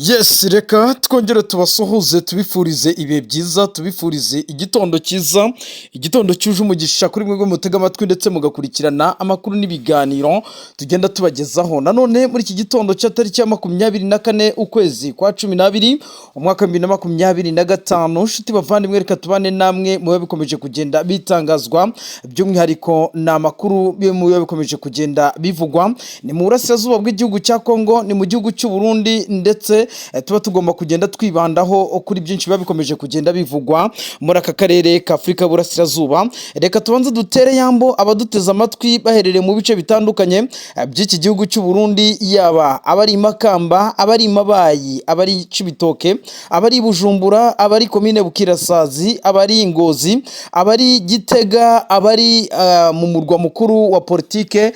Yes, reka twongere tubasuhuze tubifurize ibihe byiza, tubifurize igitondo cyiza, igitondo cyuje umugisha kuri mwebwe mutega amatwi ndetse mugakurikirana amakuru n'ibiganiro tugenda tubagezaho. Nanone muri iki gitondo cya tariki ya 24 ukwezi kwa 12 umwaka wa 2025, nshuti bavandimwe, reka tubane namwe mu bikomeje kugenda bitangazwa, by'umwihariko na amakuru mu bikomeje kugenda bivugwa ni mu burasirazuba bw'igihugu cya Kongo, ni mu gihugu cy'u Burundi, ndetse tuba tugomba kugenda twibandaho kuri byinshi biba bikomeje kugenda bivugwa muri aka karere ka Afurika burasirazuba. Reka tubanze dutere yambo abaduteza amatwi baherereye mu bice bitandukanye by'iki gihugu cy'u Burundi, yaba abari Makamba, abari Mabayi, abari Cibitoke, abari Bujumbura, abari komine Bukirasazi, abari Ngozi, abari Gitega, abari mu murwa mukuru wa politike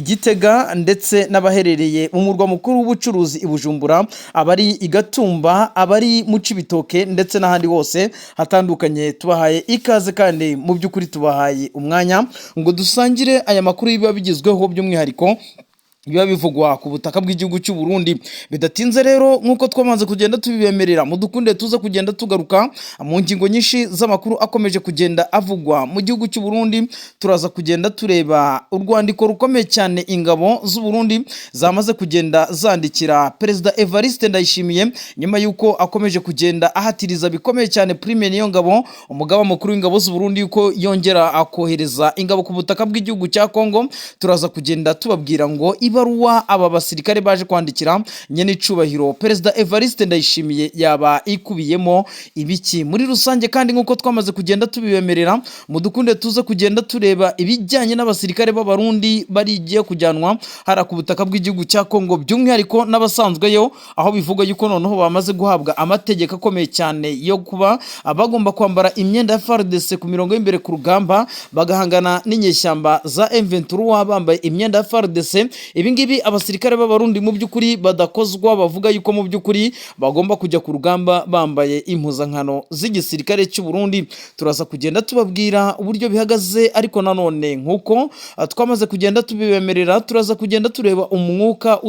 Gitega, ndetse n'abaherereye mu murwa mukuru w'ubucuruzi i Bujumbura, abari Igatumba, abari mu Cibitoke, ndetse n'ahandi hose hatandukanye. Tubahaye ikaze kandi mu by'ukuri tubahaye umwanya ngo dusangire aya makuru biba bigezweho, by'umwihariko biba bivugwa ku butaka bw'igihugu cy'u Burundi. Bidatinze rero, nk'uko twamaze kugenda tubibemerera, mudukunde tuza kugenda tugaruka mu ngingo nyinshi z'amakuru akomeje kugenda avugwa mu gihugu cy'u Burundi. Turaza kugenda tureba urwandiko rukomeye cyane ingabo z'u Burundi zamaze kugenda zandikira Perezida Evariste Ndayishimiye, nyuma y'uko akomeje kugenda ahatiriza bikomeye cyane Prime Niyongabo, umugaba mukuru w'ingabo z'u Burundi, yuko yongera akohereza ingabo ku butaka bw'igihugu cya Kongo. Turaza kugenda tubabwira ngo ibaruwa aba basirikare baje kwandikira nyene icubahiro Perezida Evariste Ndayishimiye yaba ikubiyemo ibiki muri rusange. Kandi nk'uko twamaze kugenda tubibemerera, mudukunde tuze kugenda tureba ibijyanye n'abasirikare b'abarundi barigiye kujyanwa hara ku butaka bw'igihugu cya Kongo, by'umwihariko n'abasanzweyo, aho bivuga yuko noneho bamaze guhabwa amategeko akomeye cyane yo kuba bagomba kwambara imyenda ya FARDC ku mirongo y'imbere ku rugamba, bagahangana n'inyeshyamba za M23 bambaye imyenda ya FARDC. Ibingibi abasirikare b'abarundi mu by'ukuri badakozwa, bavuga yuko mu by'ukuri bagomba kujya ku rugamba bambaye impuzankano z'igisirikare cy'u Burundi. Turaza kugenda tubabwira uburyo bihagaze, ariko nanone nk'uko twamaze kugenda tubibemerera, turaza kugenda tureba umwuka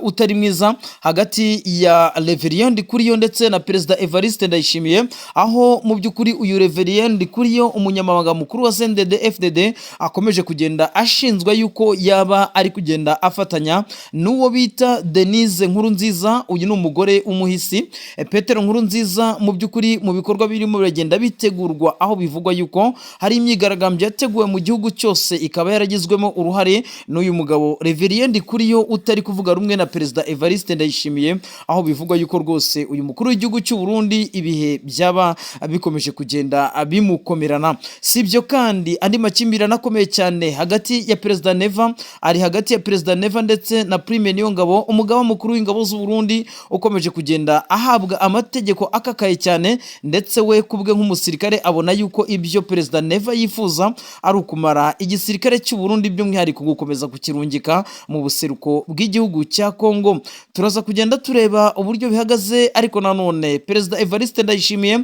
utari mwiza hagati ya Reverien Ndikuriyo ndetse na Perezida Evariste Ndayishimiye, aho mu by'ukuri uyu Reverien Ndikuriyo, umunyamabanga mukuru wa CNDD-FDD, akomeje kugenda ashinzwa yuko yaba ari kugenda afatanya n'uwo bita Denise Nkurunziza. Uyu ni umugore w'umuhisi Petero Nkurunziza. Mu by'ukuri mu bikorwa birimo biragenda bitegurwa, aho bivugwa yuko hari imyigaragambyo yateguwe mu gihugu cyose, ikaba yaragizwemo uruhare n'uyu mugabo Reverien Ndikuriyo utari kuvuga rumwe na Perezida Evariste Ndayishimiye, aho bivugwa yuko rwose uyu mukuru w'igihugu cy'u Burundi ibihe byaba bikomeje kugenda bimukomerana. Sibyo kandi andi makimbirane akomeye cyane hagati ya Perezida Neva, ari hagati ya Perezida Neva ndetse na Prime Niyongabo, umugaba mukuru w'ingabo z'u Burundi, ukomeje kugenda ahabwa amategeko akakaye cyane, ndetse we kubwe nk'umusirikare abona yuko ibyo Perezida Neva yifuza ari ukumara igisirikare cy'u Burundi, by'umwihariko gukomeza kukirungika mu buseruko bw'igihugu cya Kongo. Turaza kugenda tureba uburyo bihagaze, ariko nanone Perezida Evariste Ndayishimiye,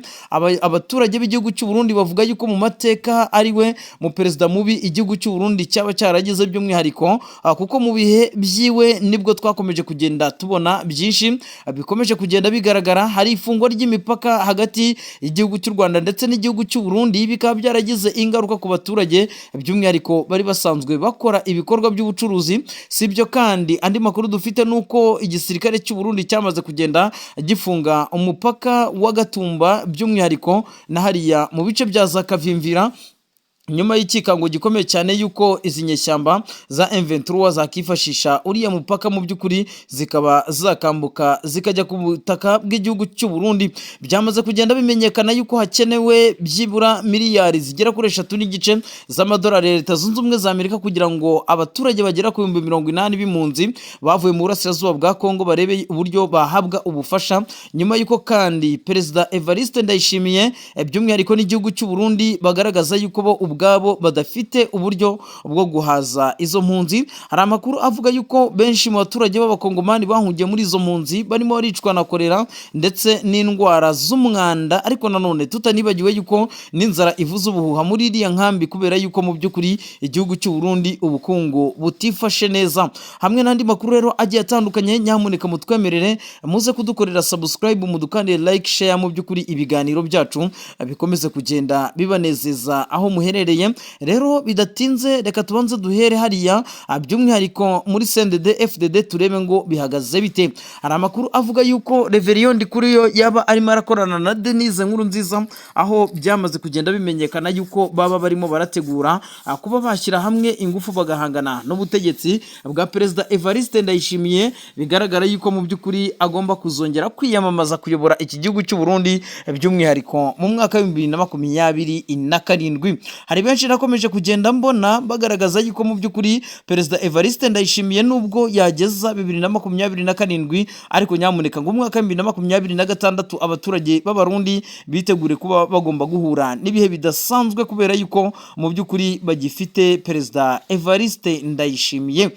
abaturage b'igihugu cy'u Burundi bavuga yuko mu mateka ari we mu perezida mubi igihugu cy'u Burundi cyaba cyaragize, by'umwihariko kuko mu bihe byiwe nibwo twakomeje kugenda tubona byinshi bikomeje kugenda bigaragara. Hari ifungwa ry'imipaka hagati y'igihugu cy'u Rwanda ndetse n'igihugu cy'u Burundi, bikaba byaragize ingaruka ku baturage, by'umwihariko bari basanzwe bakora ibikorwa by'ubucuruzi. Sibyo kandi andi makuru dufite nuko igisirikare cy'u Burundi cyamaze kugenda gifunga umupaka wa Gatumba, by'umwihariko na hariya mu bice bya za Kavimvira, nyuma y'ikikango gikomeye cyane yuko izi nyeshyamba za M23 zakifashisha uriya mupaka, mu by'ukuri zikaba zakambuka zikajya ku butaka bw'igihugu cy'u Burundi. Byamaze kugenda bimenyekana yuko hakenewe byibura miliyari zigera kuri 3.5 z'amadolari ya Leta Zunze Ubumwe za Amerika kugira ngo abaturage bagera ku 80,000 b'impunzi bavuye mu burasirazuba bwa Kongo barebe uburyo bahabwa ubufasha, nyuma yuko kandi Perezida Evariste Ndayishimiye, by'umwihariko n'igihugu cy'u Burundi, bagaragaza yuko bo ubwabo badafite uburyo bwo guhaza izo mpunzi. Hari amakuru avuga yuko benshi mu baturage b'abakongomani bahungiye muri izo mpunzi barimo baricwa na kolera ndetse n'indwara z'umwanda, ariko nanone tutanibagiwe yuko n'inzara ivuza ubuhuha muri iriya nkambi kubera yuko mu by'ukuri igihugu cy'u Burundi ubukungu butifashe neza. Hamwe n'andi makuru rero agiye atandukanye, nyamuneka mutwemerere muze kudukorera subscribe, mudukandire like, share, mu by'ukuri ibiganiro byacu bikomeze kugenda bibanezeza aho muherereye. Rero bidatinze reka tubanze duhere hariya by'umwihariko muri CNDD FDD turebe ngo bihagaze bite. Hari amakuru avuga yuko Reverien Ndikuriyo yaba arimo arakorana na Denise Nkurunziza, aho byamaze kugenda bimenyekana yuko baba barimo barategura kuba bashyira hamwe ingufu bagahangana n'ubutegetsi bwa Perezida Evariste Ndayishimiye. Bigaragara yuko mu by'ukuri agomba kuzongera kwiyamamaza kuyobora iki gihugu cy'u Burundi by'umwihariko mu mwaka wa 2027. Hari benshi nakomeje kugenda mbona bagaragaza yuko mu by'ukuri Perezida Evariste Ndayishimiye nubwo yageza 2027, ariko nyamuneka ngo umwaka wa 2026 abaturage b'abarundi bitegure kuba bagomba guhura n'ibihe bidasanzwe kubera yuko mu by'ukuri bagifite Perezida Evariste Ndayishimiye.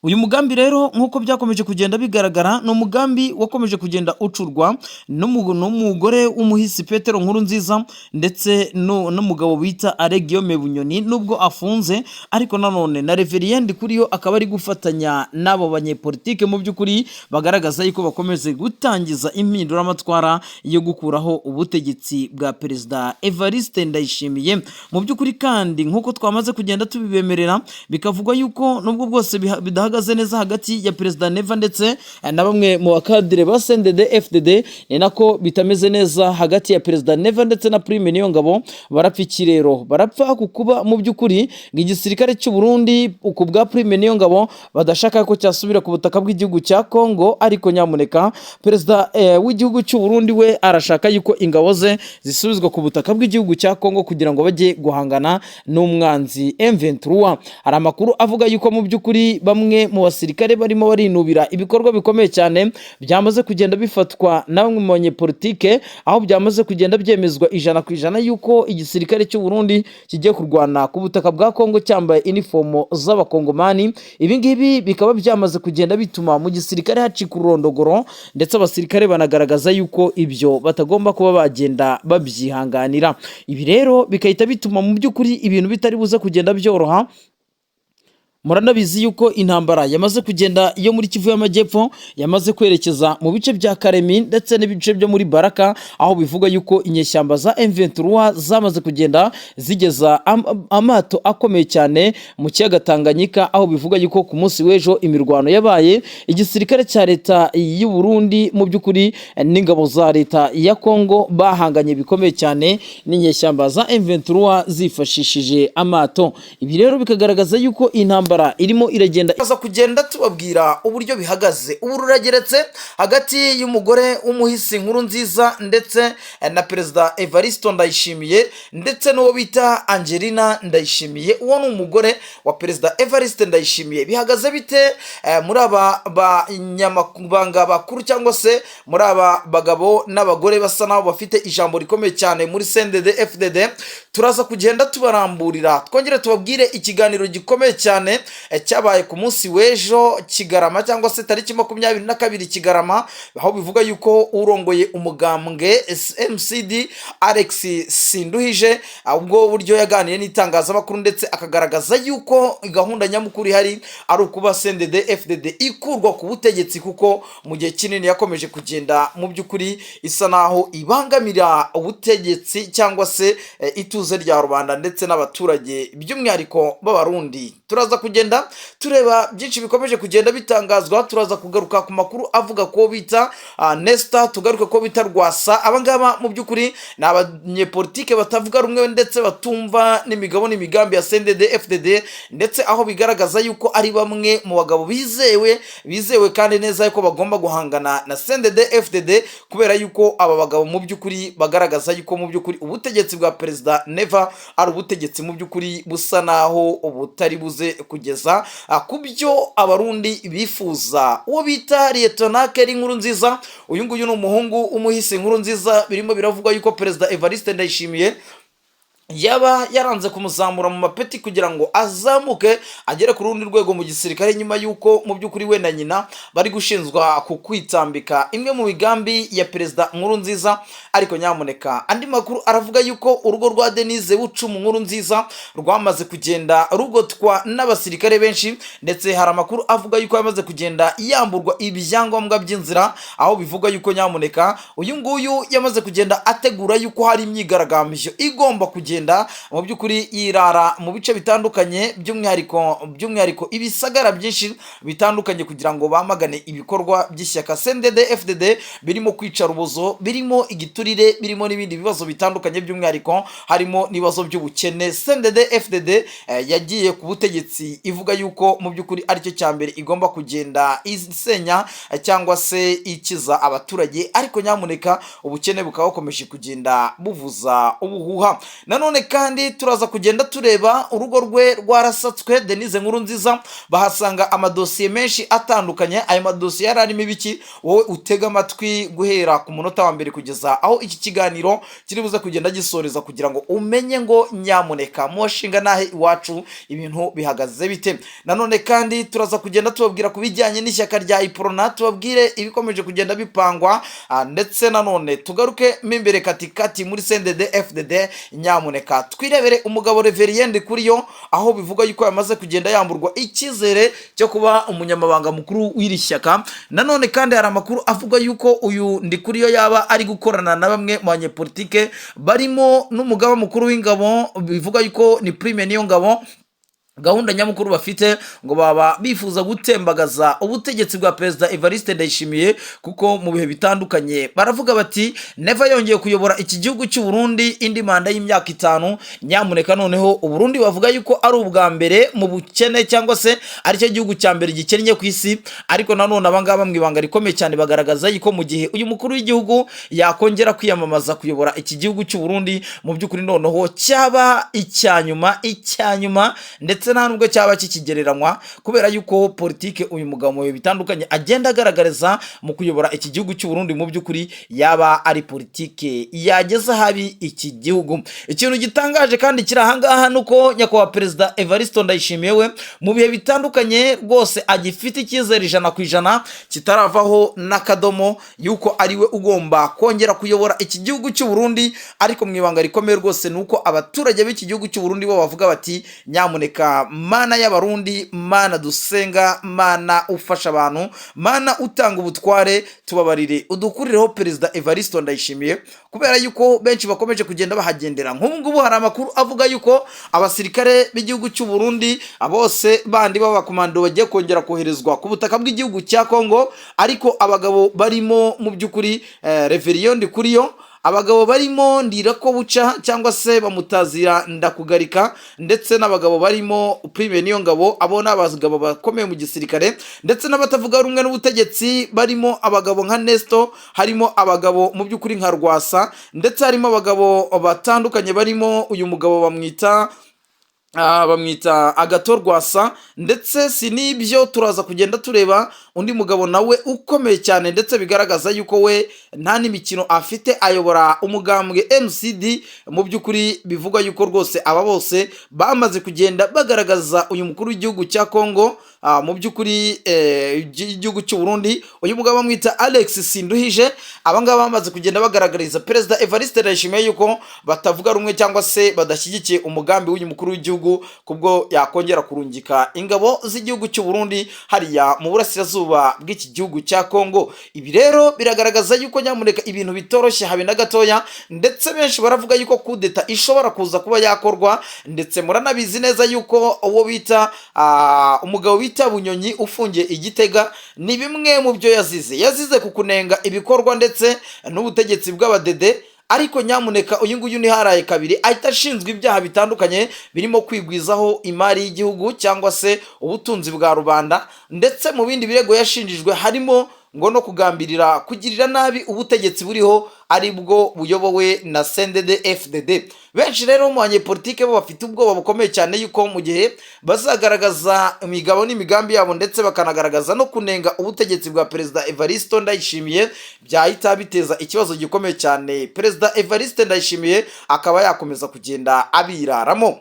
Uyu mugambi rero nk'uko byakomeje kugenda bigaragara ni umugambi wakomeje kugenda ucurwa n'umugore w'umuhisi Petero Nkurunziza ndetse n'umugabo bita Guillaume Bunyoni nubwo afunze, ariko nanone na Reverien Ndikuriyo akaba ari gufatanya n'abo banyepolitike mu by'ukuri bagaragaza yuko bakomeze gutangiza impinduramatwara yo gukuraho ubutegetsi bwa Perezida Evariste Ndayishimiye. Mu by'ukuri kandi nk'uko twamaze kugenda tubibemerera, bikavugwa yuko nubwo bwose bidahagaze neza hagati ya Perezida Neva ndetse na bamwe mu bakadire ba CNDD FDD, ni nako bitameze neza hagati ya Perezida Neva ndetse na Prime Niyongabo. Barapfa ikirero, barapfa kukuba mu by'ukuri igisirikare cy'u Burundi ku bwa Prime Niyongabo badashaka ko cyasubira ku butaka bw'igihugu cya Kongo, ariko nyamuneka Perezida w'igihugu cy'u Burundi we arashaka yuko ingabo ze zisubizwa ku butaka bw'igihugu cya Kongo kugira ngo bajye guhangana n'umwanzi M23. Hari amakuru avuga yuko mu by'ukuri bamwe mu basirikare barimo barinubira ibikorwa bikomeye cyane byamaze kugenda bifatwa na bamwe mu banyepolitike, aho byamaze kugenda byemezwa 100% yuko igisirikare cy'u Burundi kigiye kurwana ku butaka bwa Kongo cyambaye uniform z'abakongomani. Ibi ngibi bikaba byamaze kugenda bituma mu gisirikare hacika urondogoro, ndetse abasirikare banagaragaza yuko ibyo batagomba kuba bagenda babyihanganira. Ibi rero bikahita bituma mu by'ukuri ibintu bitari buze kugenda byoroha. Muranabizi yuko intambara yamaze kugenda iyo muri Kivu y'Amajyepfo yamaze kwerekeza mu bice bya Karemi ndetse n'ibice byo muri Baraka, aho bivuga yuko inyeshyamba za M23 zamaze kugenda zigeza amato akomeye cyane mu kiyaga Tanganyika, aho bivuga yuko ku munsi w'ejo imirwano yabaye igisirikare cya leta y'u Burundi mu by'ukuri n'ingabo za leta ya Kongo bahanganye bikomeye cyane n'inyeshyamba za M23 zifashishije amato. Ibi rero bikagaragaza yuko intambara irimo iragenda baza kugenda tubabwira uburyo bihagaze. Ubu rurageretse hagati y'umugore w'umuhisi Nkurunziza ndetse na Perezida Evariste Ndayishimiye ndetse n'uwo bita Angelina Ndayishimiye. Uwo ni umugore wa Perezida Evariste Ndayishimiye. Bihagaze bite muri aba banyamabanga bakuru cyangwa se muri aba bagabo n'abagore basa naho bafite ijambo rikomeye cyane muri CNDD FDD? Turaza kugenda tubaramburira, twongere tubabwire ikiganiro gikomeye cyane cyabaye ku munsi w'ejo Kigarama cyangwa se tariki 22 Kigarama, aho bivuga yuko urongoye umugambwe MCD Alex Sinduhije ubwo buryo yaganiye n'itangazamakuru ndetse akagaragaza yuko gahunda nyamukuru hari ari ukuba CNDD FDD ikurwa ku butegetsi, kuko mu gihe kinini yakomeje kugenda mu by'ukuri isa naho ibangamira ubutegetsi cyangwa se ituze rya rubanda ndetse n'abaturage by'umwihariko b'abarundi. Turaza kugenda tureba byinshi bikomeje kugenda bitangazwa. Turaza kugaruka ku makuru avuga ko bita Nesta, tugaruka ko bita Rwasa. Abangaba mu by'ukuri ni abanyepolitike batavuga rumwe ndetse batumva n'imigabo n'imigambi ya CNDD FDD, ndetse aho bigaragaza yuko ari bamwe mu bagabo bizewe kandi neza yuko bagomba guhangana na CNDD FDD, kubera yuko aba bagabo mu by'ukuri bagaragaza yuko mu by'ukuri ubutegetsi bwa Perezida Neva ari ubutegetsi mu by'ukuri busa naho ubutari buze kugeza ku byo abarundi bifuza. Uwo bita Lieutenant Keri Nkurunziza, uyu nguyu ni umuhungu w'umuhisi Nkurunziza, birimo biravugwa yuko Perezida Evariste Ndayishimiye yaba yaranze kumuzamura mu mapeti kugira ngo azamuke agere ku rundi rwego mu gisirikare, nyuma y'uko mu by'ukuri we na nyina bari gushinjwa ku kwitambika imwe mu migambi ya perezida Nkurunziza. Ariko nyamuneka andi makuru aravuga yuko urugo rwa Denise Bucumi Nkurunziza rwamaze kugenda rugotwa n'abasirikare benshi, ndetse hari amakuru avuga yuko yamaze kugenda yamburwa ibyangombwa by'inzira, aho bivuga yuko nyamuneka uyu nguyu yamaze kugenda ategura yuko hari imyigaragambyo igomba kugenda mu by'ukuri yirara mu bice bitandukanye, by'umwihariko ibisagara byinshi bitandukanye, kugira ngo bamagane ibikorwa by'ishyaka CNDD FDD birimo kwica rubozo, birimo igiturire, birimo n'ibindi bibazo bitandukanye, by'umwihariko harimo n'ibibazo by'ubukene. CNDD FDD yagiye ku butegetsi ivuga yuko mu by'ukuri aricyo cya mbere igomba kugenda isenya cyangwa se ikiza abaturage, ariko nyamuneka ubukene bukaba bukomeje kugenda buvuza ubuhuha. Nanone kandi turaza kugenda tureba urugo rwe rwarasatswe Denise Nkurunziza, bahasanga amadosiye menshi atandukanye. Ayo madosiye yari arimo ibiki? Wowe utega amatwi guhera ku munota wa mbere kugeza aho iki kiganiro kiri buze kugenda gisoreza, kugira ngo umenye ngo nyamuneka mu washinga nahe iwacu ibintu bihagaze bite. Nanone kandi turaza kugenda tubabwira ku bijyanye n'ishyaka rya Iprona, tubabwire ibikomeje kugenda bipangwa, ndetse nanone tugaruke imbere katikati muri CNDD FDD. Nyamuneka twirebere umugabo Reverien Ndikuriyo, aho bivuga yuko yamaze kugenda yamburwa icyizere cyo kuba umunyamabanga mukuru w'iri shyaka. Nanone kandi hari amakuru avuga yuko uyu Ndikuriyo yaba ari gukorana na bamwe mu banyepolitike barimo n'umugaba mukuru w'ingabo, bivuga yuko ni Prime Niyongabo. Gahunda nyamukuru bafite ngo baba bifuza gutembagaza ubutegetsi bwa Perezida Evariste Ndayishimiye, kuko mu bihe bitandukanye baravuga bati never yongeye kuyobora iki gihugu cy'u Burundi indi manda y'imyaka 5. Nyamuneka noneho u Burundi bavuga yuko ari ubwa mbere mu bukene, cyangwa se ari cyo gihugu cya mbere gikennye ku isi. Ariko nanone abangaba mu ibanga rikomeye cyane bagaragaza yuko mu gihe uyu mukuru w'igihugu yakongera kwiyamamaza kuyobora iki gihugu cy'u Burundi, mu by'ukuri noneho cyaba icyanyuma ndetse nta nubwo cyaba kikigereranywa, kubera yuko politike uyu mugabo mu bitandukanye agenda agaragariza mu kuyobora iki gihugu cy'u Burundi, mu by'ukuri yaba ari politike yageza habi iki gihugu. Ikintu gitangaje kandi kiri ahangaha nuko nyakubahwa Perezida Evariste Ndayishimiye we mu bihe bitandukanye rwose agifite icyizere 100% kitaravaho n'akadomo yuko ariwe ugomba kongera kuyobora iki gihugu cy'u Burundi. Ariko mu ibanga rikomeye rwose nuko abaturage b'iki gihugu cy'u Burundi bo bavuga bati nyamuneka Mana y'abarundi, Mana dusenga, Mana ufasha abantu, Mana utanga ubutware, tubabarire udukurireho Perezida Evariste Ndayishimiye, kubera yuko benshi bakomeje kugenda bahagendera. Nk'ubu ngubu hari amakuru avuga yuko abasirikare b'igihugu cy'u Burundi bose bandi b'abakomando bagiye kongera koherezwa ku butaka bw'igihugu cya Kongo, ariko abagabo barimo mu by'ukuri Reverien Ndikuriyo, abagabo barimo Ndirakobuca cyangwa se bamutazira Ndakugarika, ndetse n'abagabo barimo Prime Niyongabo, abo n'abagabo bakomeye mu gisirikare, ndetse n'abatavuga rumwe n'ubutegetsi barimo abagabo nka Nesto, harimo abagabo mu by'ukuri nka Rwasa, ndetse harimo abagabo batandukanye barimo uyu mugabo bamwita Agathon Rwasa. Ndetse si n'ibyo turaza kugenda tureba undi mugabo nawe ukomeye cyane, ndetse bigaragaza yuko we nta n'imikino afite, ayobora umugambwe MCD. Mu by'ukuri bivuga yuko rwose aba bose bamaze kugenda bagaragaza uyu mukuru w'igihugu cya Kongo, mu by'ukuri igihugu cy'u Burundi, uyu mugabo bamwita Alex Sinduhije. Abangaba bamaze kugenda bagaragariza Perezida Evariste Ndayishimiye yuko batavuga rumwe cyangwa se badashyigikiye umugambi w'uyu mukuru w'igihugu, kubwo yakongera kurungika ingabo z'igihugu cy'u Burundi hariya mu burasirazuba bw'iki gihugu cya Kongo. Ibi rero biragaragaza yuko nyamuneka ibintu bitoroshye habe na gatoya, ndetse benshi baravuga yuko kudeta ishobora kuza kuba yakorwa, ndetse muranabizi neza yuko uwo bita umugabo bita Bunyonyi ufungiye Igitega, ni bimwe mu byo yazize kukunenga ibikorwa ndetse n'ubutegetsi bw'abadede. Ariko nyamuneka uyu nguyu ni haraye kabiri ahita ashinzwe ibyaha bitandukanye birimo kwigwizaho imari y'igihugu cyangwa se ubutunzi bwa rubanda, ndetse mu bindi birego yashinjijwe harimo ngo no kugambirira kugirira nabi ubutegetsi buriho ari bwo buyobowe na CNDD-FDD. Benshi rero mu banyepolitike bo bafite ubwoba bukomeye cyane yuko mu gihe bazagaragaza imigabo n'imigambi yabo ndetse bakanagaragaza no kunenga ubutegetsi bwa Perezida Evariste Ndayishimiye, byahita biteza ikibazo gikomeye cyane. Perezida Evariste Ndayishimiye akaba yakomeza kugenda abiraramo.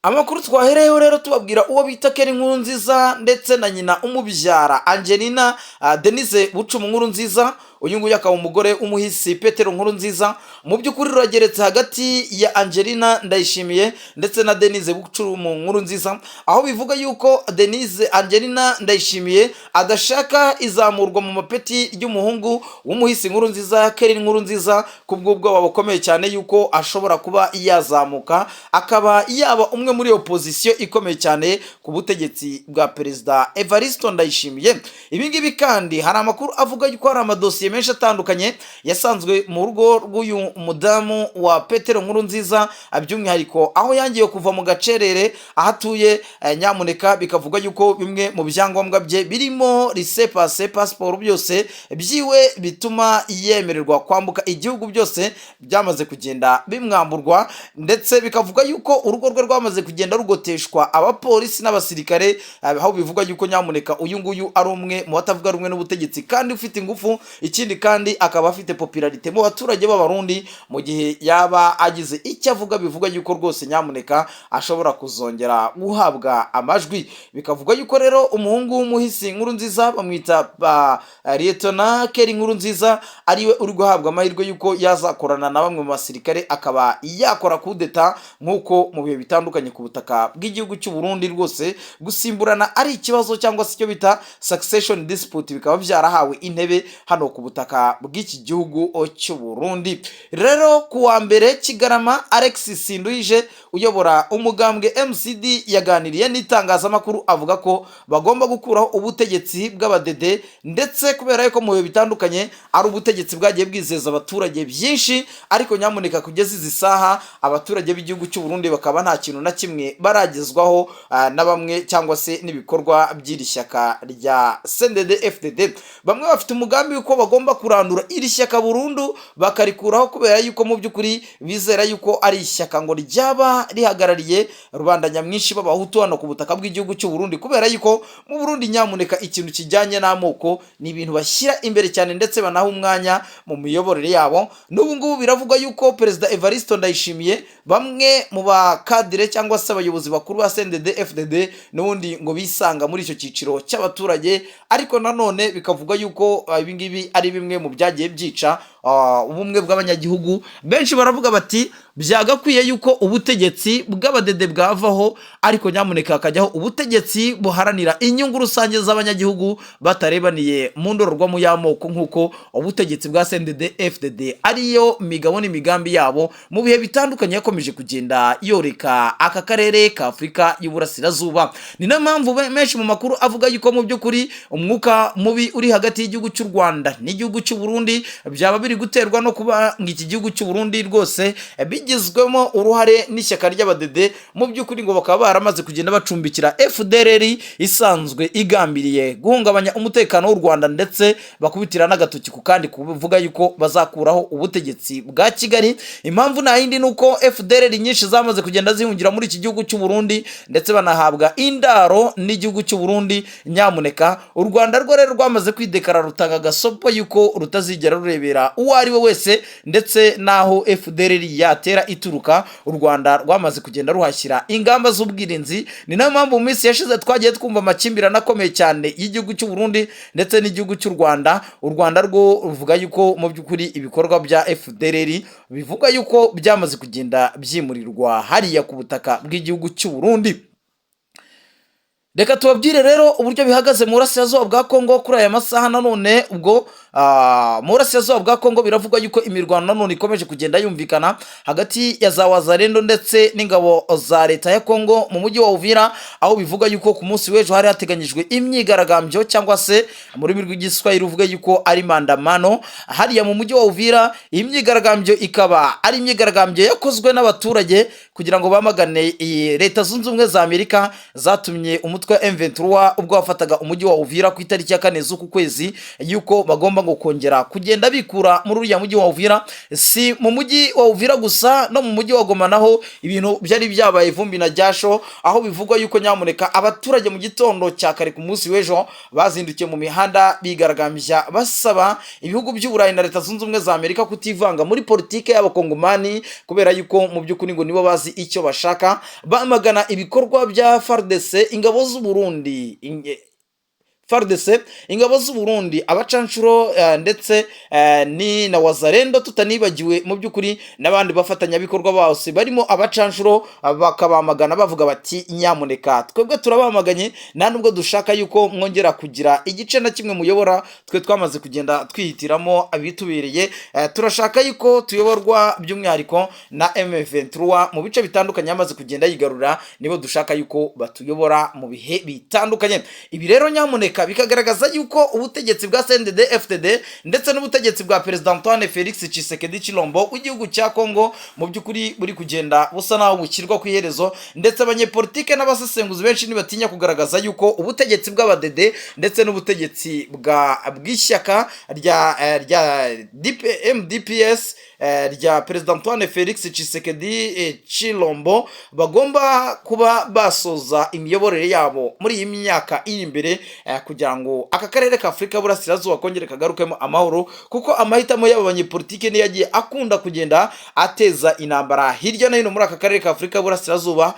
Amakuru twahereyeho rero tubabwira uwo bita Kelly Nkurunziza ndetse na nyina umubyara Angelina Denise Bucuma Nkurunziza. Uyu nguyu akaba umugore umuhisi Petero Nkurunziza. Mu by'ukuri rurageretse hagati ya Angelina Ndayishimiye ndetse na Denise Bucuma Nkurunziza, aho bivuga yuko Angelina Ndayishimiye adashaka izamurwa mu mapeti y'umuhungu w'umuhisi Nkurunziza Kelly Nkurunziza, kubw'ubwoba bukomeye cyane yuko ashobora kuba yazamuka akaba yaba umwe muri opposition ikomeye cyane ku butegetsi bwa Perezida Evariste Ndayishimiye. Ibi ngibi kandi hari amakuru avuga yuko hari amadosiye menshi atandukanye yasanzwe mu rugo rw'uyu mudamu wa Petero Nkurunziza, by'umwihariko aho yangiye kuva mu gacerere ahatuye. Nyamuneka bikavuga yuko bimwe mu byangombwa bye birimo laissez-passer passport byose byiwe bituma yemererwa kwambuka igihugu byose byamaze kugenda bimwamburwa, ndetse bikavuga yuko urugo rwe rwamaze kugenda rugoteshwa abapolisi n'abasirikare, aho bivuga yuko nyamuneka uyu nguyu ari umwe mu batavuga rumwe n'ubutegetsi kandi ufite ingufu. Ikindi kandi akaba afite popularite mu baturage b'abarundi, mu gihe yaba agize icyo avuga bivuga yuko rwose nyamuneka ashobora kuzongera guhabwa amajwi. Bikavuga yuko rero umuhungu w'umuhisi Nkurunziza bamwita Lieutenant Kelly Nkurunziza ariwe uri guhabwa amahirwe yuko yazakorana na bamwe mu basirikare akaba yakora kudeta nk'uko mu bihe bitandukanye ku butaka bw'igihugu cy'u Burundi. Rwose gusimburana ari ikibazo cyangwa se icyo bita succession dispute bikaba byarahawe intebe hano ku butaka bw'iki gihugu cy'u Burundi. Rero kuwa mbere Kigarama Alexis Sinduhije uyobora umugambwe MCD yaganiriye n'itangazamakuru avuga ko bagomba gukuraho ubutegetsi bw'abadede, ndetse kubera yuko mu bihe bitandukanye ari ubutegetsi bwagiye bwizeza abaturage byinshi, ariko nyamuneka kugeza izi saha abaturage b'igihugu cy'u Burundi bakaba nta kintu na kimwe baragezwaho na bamwe cyangwa se n'ibikorwa by'iri shyaka rya CNDD-FDD. Bamwe bafite umugambi yuko bagomba kurandura iri shyaka burundu bakarikuraho, kubera yuko mu by'ukuri bizera yuko ari ishyaka ngo ryaba rihagarariye rubanda nyamwinshi b'abahutu hano ku butaka bw'igihugu cy'u Burundi, kubera yuko mu Burundi nyamuneka ikintu kijyanye n'amoko ni ibintu bashyira imbere cyane ndetse banaha umwanya mu miyoborere yabo. N'ubu ngubu biravugwa yuko Perezida Evariste Ndayishimiye bamwe mu bakadire cyangwa se abayobozi bakuru ba CNDD-FDD n'ubundi ngo bisanga muri icyo cyiciro cy'abaturage, ariko nanone bikavuga yuko ibi ngibi ari bimwe mu byagiye byica ubumwe bw'abanyagihugu. Benshi baravuga bati byagakwiye yuko ubutegetsi bw'abadede bwavaho, ariko nyamuneka hakajyaho ubutegetsi buharanira inyungu rusange z'abanyagihugu batarebaniye mu ndorerwamo y'amoko, nk'uko ubutegetsi bwa CNDD-FDD ariyo migabo n'imigambi yabo mu bihe bitandukanye yakomeje kugenda yoreka aka karere ka Afurika y'Uburasirazuba. Ni nayo mpamvu menshi mu makuru avuga yuko mu by'ukuri umwuka mubi uri hagati y'igihugu cy'u Rwanda n'igihugu cy'u Burundi byaba biri guterwa no kuba iki gihugu cy'u Burundi rwose bigizwemo uruhare n'ishyaka ry'abadede. Mu by'ukuri ngo bakaba baramaze kugenda bacumbikira FDLR isanzwe igambiriye guhungabanya umutekano w'u Rwanda, ndetse bakubitira n'agatoki ku kandi kuvuga yuko bazakuraho ubutegetsi bwa Kigali. Impamvu nta yindi nuko FDLR nyinshi zamaze kugenda zihungira muri iki gihugu cy'u Burundi, ndetse banahabwa indaro n'igihugu cy'u Burundi. Nyamuneka u Rwanda rwo rero rwamaze kwidekara rutanga agasopo yuko rutazigera rurebera uwo ari we wese, ndetse naho FDLR yatera ituruka u Rwanda rwamaze kugenda ruhashyira ingamba z'ubwirinzi. Ni nayo mpamvu mu minsi yashize twagiye twumva amakimbirane akomeye cyane y'igihugu cy'u Burundi ndetse n'igihugu cy'u Rwanda. U Rwanda rwo ruvuga yuko mu by'ukuri ibikorwa bya FDLR bivuga yuko byamaze kugenda byimurirwa hariya ku butaka bw'igihugu cy'u Burundi. Reka tubabwire rero uburyo bihagaze mu burasirazuba bwa Kongo kuri aya masaha nanone, ubwo mu burasirazuba bwa Kongo biravugwa yuko imirwano nanone ikomeje kugenda yumvikana hagati ya za Wazalendo ndetse n'ingabo za leta ya Kongo mu mujyi wa Uvira, aho bivuga yuko ku munsi w'ejo hari hateganyijwe imyigaragambyo cyangwa se mu rurimi rw'igiswahili uvuga yuko ari mandamano hariya mu mujyi wa Uvira. Iyi myigaragambyo ikaba ari imyigaragambyo yakozwe n'abaturage kugira ngo bamagane leta zunze ubumwe za Amerika zatumye umutwe wa M23 ubwo wafataga umujyi wa Uvira ku itariki ya 4 z'uku kwezi yuko bagomba ngo kongera kugenda bikura muri uriya mujyi wa Uvira. Si mu mujyi wa Uvira gusa no mu mujyi wa Goma naho ibintu byari byabaye vumbi na jasho, aho bivugwa yuko nyamuneka abaturage mu gitondo cya kare ku munsi w'ejo bazindukiye mu mihanda bigaragambya basaba ibihugu by'Uburayi na leta zunze ubumwe za Amerika kutivanga muri politike y'abakongomani, kubera yuko mu by'ukuri ngo nibo bazi icyo bashaka. Bamagana ibikorwa bya FARDC, ingabo z'u Burundi, FARDC, ingabo z'u Burundi, abacanshuro ndetse ni na Wazalendo, tutanibagiwe mu by'ukuri n'abandi bafatanyabikorwa bose barimo abacanshuro, bakabamagana bavuga bati nyamuneka twebwe turabamaganye, nta nubwo dushaka yuko mwongera kugira igice na kimwe muyobora, twe twamaze kugenda twihitiramo abitubereye. Turashaka yuko tuyoborwa by'umwihariko na M23 mu bice bitandukanye yamaze kugenda yigarura, nibo dushaka yuko batuyobora mu bihe bitandukanye. Ibi rero nyamuneka bikagaragaza yuko ubutegetsi bwa CNDD FDD ndetse n'ubutegetsi bwa Perezida Antoine Felix Tshisekedi Tshilombo w'igihugu cya Kongo mu by'ukuri buri kugenda busa naho bushyirwa ku iherezo, ndetse abanyepolitike n'abasesenguzi benshi ntibatinya kugaragaza yuko ubutegetsi bw'abadede ndetse n'ubutegetsi bw'ishyaka rya MDPS rya Perezida Antoine Felix Tshisekedi Tshilombo bagomba kuba basoza imiyoborere yabo muri iyi myaka iri imbere, kugira ngo aka karere ka Afurika burasirazuba kongere kagarukemo amahoro, kuko amahitamo y'aba banyepolitike niyo yagiye akunda kugenda ateza intambara hirya no hino muri aka karere ka Afurika burasirazuba.